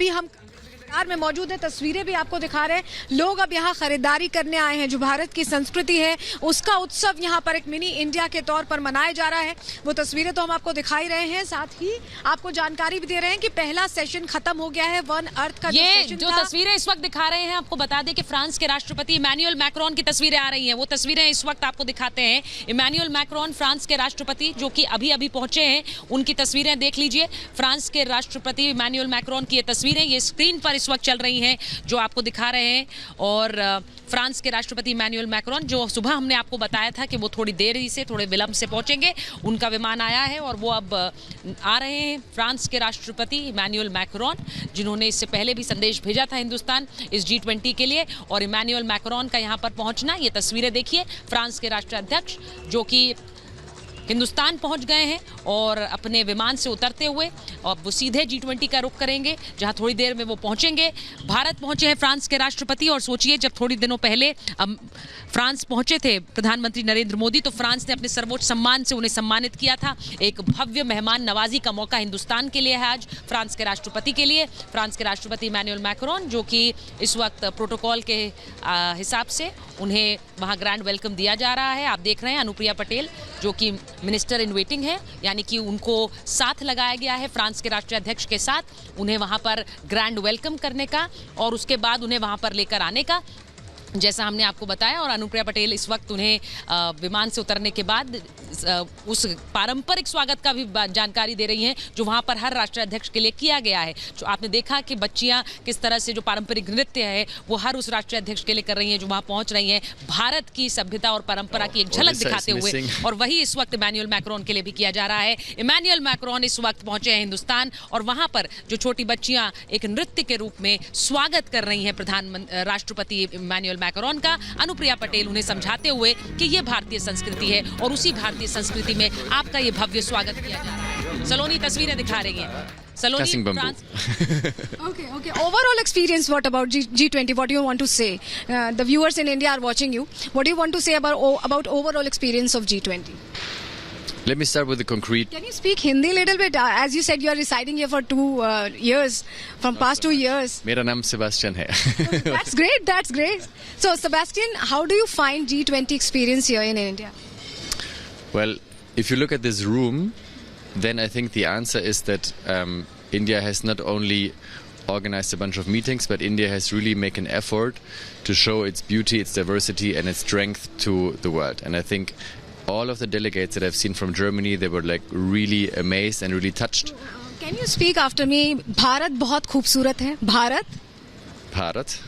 अभी हम बाजार में मौजूद है, तस्वीरें भी आपको दिखा रहे हैं। लोग अब यहाँ खरीदारी करने आए हैं। जो भारत की संस्कृति है उसका उत्सव यहाँ पर एक मिनी इंडिया के तौर पर मनाया जा रहा है। वो तस्वीरें तो हम आपको दिखाई रहे हैं, साथ ही आपको जानकारी भी दे रहे हैं कि पहला सेशन खत्म हो गया है वन अर्थ का। ये जो तस्वीरें इस वक्त दिखा रहे हैं, आपको बता दें कि फ्रांस के राष्ट्रपति इमैनुअल मैक्रोन की तस्वीरें आ रही हैं। वो तस्वीरें इस वक्त आपको दिखाते हैं। इमैनुअल मैक्रोन फ्रांस के राष्ट्रपति जो कि अभी अभी पहुंचे हैं, उनकी तस्वीरें देख लीजिए। फ्रांस के राष्ट्रपति इमैनुअल मैक्रोन की ये तस्वीरें ये स्क्रीन पर इस वक्त चल रही हैं जो आपको दिखा रहे हैं। और फ्रांस के राष्ट्रपति इमैनुअल मैक्रोन जो सुबह हमने आपको बताया था कि वो थोड़ी देरी से, थोड़े विलंब से पहुंचेंगे, उनका विमान आया है और वो अब आ रहे हैं। फ्रांस के राष्ट्रपति इमैनुअल मैक्रोन जिन्होंने इससे पहले भी संदेश भेजा था हिंदुस्तान इस G20 के लिए, और इमैनुअल मैक्रोन का यहाँ पर पहुँचना, ये तस्वीरें देखिए। फ्रांस के राष्ट्राध्यक्ष जो कि हिंदुस्तान पहुंच गए हैं और अपने विमान से उतरते हुए और वो सीधे G20 का रुख करेंगे, जहां थोड़ी देर में वो पहुंचेंगे। भारत पहुंचे हैं फ्रांस के राष्ट्रपति, और सोचिए जब थोड़ी दिनों पहले फ्रांस पहुंचे थे प्रधानमंत्री नरेंद्र मोदी, तो फ्रांस ने अपने सर्वोच्च सम्मान से उन्हें सम्मानित किया था। एक भव्य मेहमान नवाजी का मौका हिंदुस्तान के लिए है आज, फ्रांस के राष्ट्रपति के लिए। फ्रांस के राष्ट्रपति इमैनुअल मैक्रोन जो कि इस वक्त प्रोटोकॉल के हिसाब से उन्हें वहाँ ग्रैंड वेलकम दिया जा रहा है। आप देख रहे हैं अनुप्रिया पटेल जो कि मिनिस्टर इन वेटिंग है, यानी कि उनको साथ लगाया गया है फ्रांस के राष्ट्राध्यक्ष के साथ, उन्हें वहां पर ग्रैंड वेलकम करने का और उसके बाद उन्हें वहां पर लेकर आने का, जैसा हमने आपको बताया। और अनुप्रिया पटेल इस वक्त उन्हें विमान से उतरने के बाद उस पारंपरिक स्वागत का भी जानकारी दे रही हैं जो वहाँ पर हर राष्ट्राध्यक्ष के लिए किया गया है। जो आपने देखा कि बच्चियाँ किस तरह से जो पारंपरिक नृत्य है वो हर उस राष्ट्राध्यक्ष के लिए कर रही हैं जो वहाँ पहुँच रही हैं, भारत की सभ्यता और परंपरा की एक झलक दिखाते हुए। और वही इस वक्त इमैनुअल मैक्रोन के लिए भी किया जा रहा है। इमैनुअल मैक्रोन इस वक्त पहुँचे हैं हिंदुस्तान, और वहाँ पर जो छोटी बच्चियाँ एक नृत्य के रूप में स्वागत कर रही हैं राष्ट्रपति इमैनुअल मैक्रोन का। अनुप्रिया पटेल उन्हें समझाते हुए कि ये भारतीय संस्कृति है और उसी भारतीय संस्कृति में आपका ये भव्य स्वागत किया जा रहा है। सलोनी तस्वीरें दिखा रही हैं। Saloni, France. Okay. Overall experience, what about G20? What do you want to say? The viewers in India are watching you. What do you want to say about overall experience of G20? Let me start with the concrete. Can you speak Hindi a little bit? As you said, you are residing here for 2 years, from past 2 years. मेरा नाम Sebastian है. That's great. That's great. So, Sebastian, how do you find G20 experience here in India? Well, if you look at this room, then I think the answer is that India has not only organized a bunch of meetings, but India has really made an effort to show its beauty, its diversity, and its strength to the world. And I think all of the delegates that I've seen from Germany, they were like really amazed and really touched. Can you speak after me? Bharat बहुत खूबसूरत है. भारत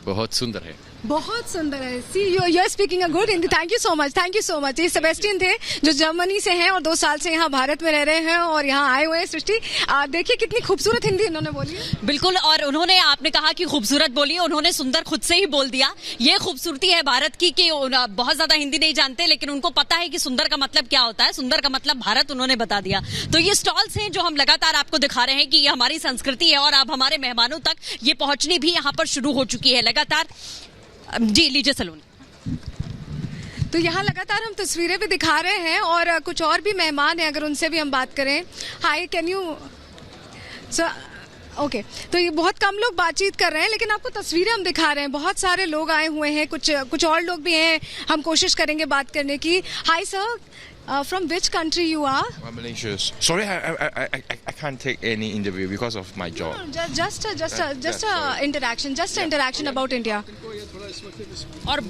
बहुत सुंदर है. बहुत सुंदर है. See, you are speaking a good Hindi. Thank you so much. Thank you so much. ये सेबेस्टियन थे जो जर्मनी से हैं और 2 साल से यहाँ भारत में रह रहे हैं और यहाँ आए हुए हैं. सृष्टि, देखिए कितनी खूबसूरत हिंदी इन्होंने बोली है. बिल्कुल, और उन्होंने, आपने कहा कि खूबसूरत बोली, उन्होंने सुंदर खुद से ही बोल दिया. ये खूबसूरती है भारत की कि बहुत ज्यादा हिंदी नहीं जानते, लेकिन उनको पता है कि सुंदर का मतलब क्या होता है. सुंदर का मतलब भारत उन्होंने बता दिया. तो ये स्टॉल्स हैं जो हम लगातार आपको दिखा रहे हैं कि ये हमारी संस्कृति है और अब हमारे मेहमानों तक ये पहुंचनी भी यहाँ पर शुरू हो चुकी है लगातार. जी लीजिए सलोनी. तो यहाँ लगातार हम तस्वीरें भी दिखा रहे हैं और कुछ और भी मेहमान हैं, अगर उनसे भी हम बात करें. हाय, कैन यू ओके. तो ये बहुत कम लोग बातचीत कर रहे हैं, लेकिन आपको तस्वीरें हम दिखा रहे हैं. बहुत सारे लोग आए हुए हैं, कुछ और लोग भी हैं. हम कोशिश करेंगे बात करने की. Hi sir, from which country you are? I'm Malaysia. Sorry, I can't take any interview because of my job. No, just a interaction about India. और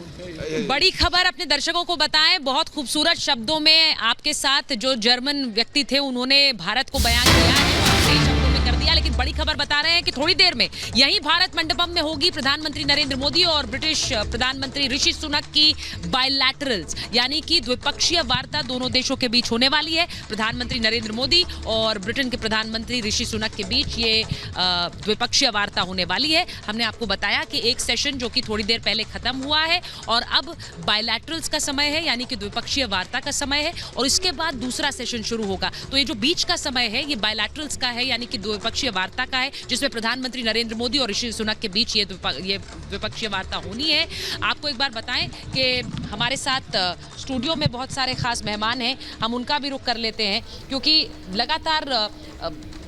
बड़ी खबर अपने दर्शकों को बताएं. बहुत खूबसूरत शब्दों में आपके साथ जो जर्मन व्यक्ति थे उन्होंने भारत को बयान किया है, सही शब्दों में कर दिया. लेकिन बड़ी खबर बता रहे हैं कि थोड़ी देर में यही भारत मंडपम में होगी प्रधानमंत्री नरेंद्र मोदी और ब्रिटिश प्रधानमंत्री ऋषि सुनक की बायलैटरल्स, यानी कि द्विपक्षीय वार्ता दोनों देशों के बीच होने वाली है. प्रधानमंत्री नरेंद्र मोदी और ब्रिटेन के प्रधानमंत्री ऋषि सुनक के बीच ये द्विपक्षीय वार्ता होने वाली है. हमने आपको बताया कि एक सेशन जो कि थोड़ी देर पहले खत्म हुआ है और अब बायलैटरल्स का समय है, यानी कि द्विपक्षीय वार्ता का समय है, और इसके बाद दूसरा सेशन शुरू होगा. तो ये जो बीच का समय है ये बायलैटरल्स का है, यानी कि द्विपक्षीय वार्ता का है, जिसमें प्रधानमंत्री नरेंद्र मोदी और ऋषि सुनक के बीच ये द्विपक्षीय वार्ता होनी है. आपको एक बार बताएं कि हमारे साथ स्टूडियो में बहुत सारे खास मेहमान हैं, हम उनका भी रुख कर लेते हैं, क्योंकि लगातार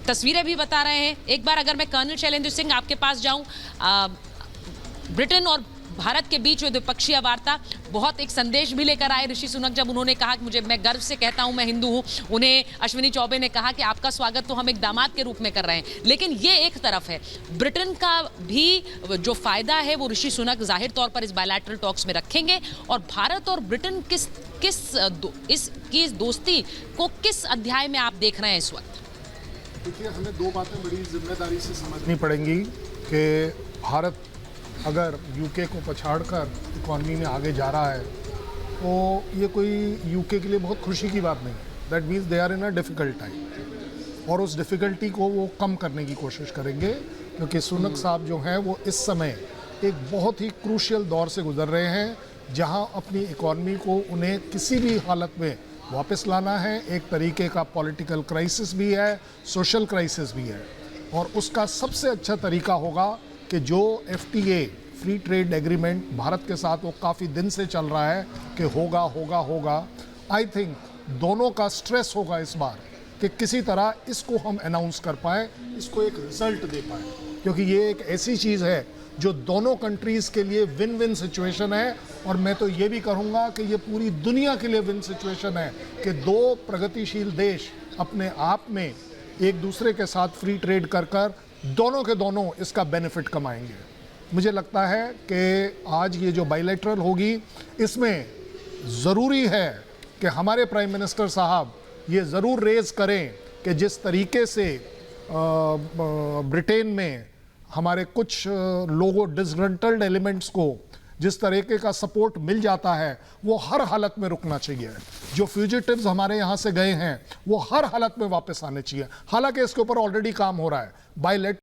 तस्वीरें भी बता रहे हैं। एक बार अगर मैं कर्नल शैलेंद्र सिंह आपके पास जाऊं, ब्रिटेन और भारत के बीच में द्विपक्षीय वार्ता बहुत एक संदेश भी लेकर आए ऋषि सुनक, जब उन्होंने कहा कि मैं गर्व से कहता हूं मैं हिंदू हूं। उन्हें अश्विनी चौबे ने कहा कि आपका स्वागत तो हम एक दामाद के रूप में कर रहे हैं। लेकिन ये एक तरफ है, ब्रिटेन का भी जो फायदा है वो ऋषि सुनक जाहिर तौर पर इस बायलैटरल टॉक्स में रखेंगे। और भारत और ब्रिटेन इसकी दोस्ती को किस अध्याय में आप देख रहे हैं इस वक्त? देखिए, हमें दो बातें बड़ी जिम्मेदारी से समझनी पड़ेंगी कि भारत अगर यूके को पछाड़कर इकॉनमी में आगे जा रहा है तो ये कोई यूके के लिए बहुत खुशी की बात नहीं है। That means they are in a difficult time, और उस डिफ़िकल्टी को वो कम करने की कोशिश करेंगे, क्योंकि सुनक साहब जो हैं वो इस समय एक बहुत ही क्रूशियल दौर से गुजर रहे हैं, जहां अपनी इकॉनमी को उन्हें किसी भी हालत में वापस लाना है। एक तरीके का पॉलिटिकल क्राइसिस भी है, सोशल क्राइसिस भी है, और उसका सबसे अच्छा तरीका होगा कि जो FTA free trade agreement Bharat के साथ वो काफ़ी दिन से चल रहा है कि होगा होगा होगा, आई थिंक दोनों का स्ट्रेस होगा इस बार कि किसी तरह इसको हम अनाउंस कर पाएँ, इसको एक रिजल्ट दे पाएँ, क्योंकि ये एक ऐसी चीज़ है जो दोनों कंट्रीज़ के लिए विन विन सिचुएशन है। और मैं तो ये भी कहूँगा कि ये पूरी दुनिया के लिए विन सिचुएशन है कि दो प्रगतिशील देश अपने आप में एक दूसरे के साथ फ्री ट्रेड कर कर दोनों के दोनों इसका बेनिफिट कमाएंगे। मुझे लगता है कि आज ये जो बायलैटरल होगी, इसमें ज़रूरी है कि हमारे प्राइम मिनिस्टर साहब ये ज़रूर रेज़ करें कि जिस तरीके से ब्रिटेन में हमारे कुछ लोगों, डिसग्रंटल्ड एलिमेंट्स को जिस तरीके का सपोर्ट मिल जाता है, वो हर हालत में रुकना चाहिए। जो फ्यूजिटिव्स हमारे यहाँ से गए हैं वो हर हालत में वापस आने चाहिए। हालांकि इसके ऊपर ऑलरेडी काम हो रहा है। बायलैटरल